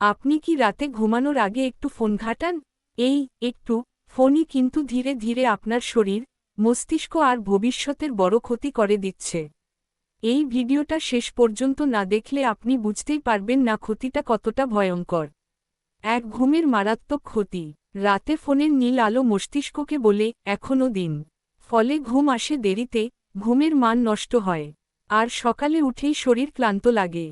আপনি কি রাতে ঘুমানোর আগে একটু ফোন ঘাঁটান? এই একটু ফোনই কিন্তু ধীরে ধীরে আপনার শরীর, মস্তিষ্ক আর ভবিষ্যতের বড় ক্ষতি করে দিচ্ছে। এই ভিডিওটা শেষ পর্যন্ত না দেখলে আপনি বুঝতেই পারবেন না ক্ষতিটা কতটা ভয়ঙ্কর। এক ঘুমের মারাত্মক ক্ষতি। রাতে ফোনের নীল আলো মস্তিষ্ককে বলে এখনও দিন। ফলে ঘুম আসে দেরিতে, ঘুমের মান নষ্ট হয়। আর সকালে উঠেই শরীর ক্লান্ত লাগে।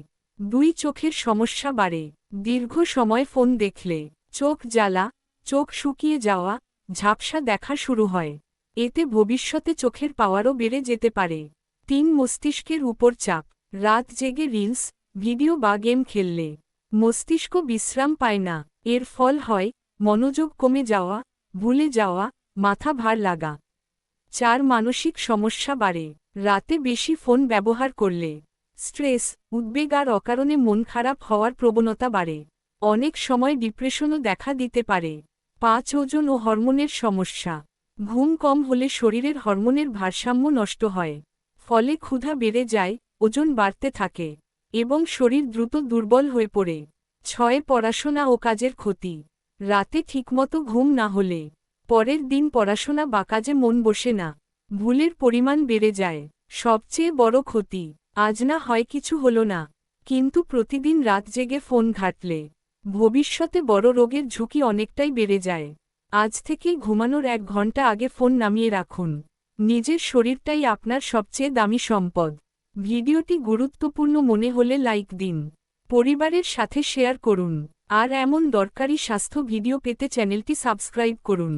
চোখের সমস্যা বাড়ে। দীর্ঘ সময় ফোন দেখলে চোখ জ্বালা, চোখ শুকিয়ে যাওয়া, ঝাপসা দেখা শুরু হয়। এতে ভবিষ্যতে চোখের পাওয়ারও বেড়ে যেতে পারে। মস্তিষ্কের উপর চাপ। রাত জেগে রিলস, ভিডিও বা গেম খেললে মস্তিষ্ক বিশ্রাম পায় না। এর ফল হয় মনোযোগ কমে যাওয়া, ভুলে যাওয়া, মাথা ভার লাগা। মানসিক সমস্যা বাড়ে। রাতে বেশি ফোন ব্যবহার করলে স্ট্রেস, উদ্বেগ আর অকারণে মন খারাপ হওয়ার প্রবণতা বাড়ে। অনেক সময় ডিপ্রেশনও দেখা দিতে পারে। ওজন ও হরমোনের সমস্যা। ঘুম কম হলে শরীরের হরমোনের ভারসাম্য নষ্ট হয়। ফলে ক্ষুধা বেড়ে যায়, ওজন বাড়তে থাকে এবং শরীর দ্রুত দুর্বল হয়ে পড়ে। পড়াশোনা ও কাজের ক্ষতি। রাতে ঠিকমতো ঘুম না হলে পরের দিন পড়াশোনা বা কাজে মন বসে না। ভুলের পরিমাণ বেড়ে যায়। সবচেয়ে বড় ক্ষতি, আজ না হয় কিছু হলো না, কিন্তু প্রতিদিন রাত জেগে ফোন ঘাঁটলে ভবিষ্যতে বড় রোগের ঝুঁকি অনেকটাই বেড়ে যায়। আজ থেকেই ঘুমানোর 1 ঘন্টা আগে ফোন নামিয়ে রাখুন। নিজের শরীরটাই আপনার সবচেয়ে দামি সম্পদ। ভিডিওটি গুরুত্বপূর্ণ মনে হলে লাইক দিন, পরিবারের সাথে শেয়ার করুন, আর এমন দরকারি স্বাস্থ্য ভিডিও পেতে চ্যানেলটি সাবস্ক্রাইব করুন।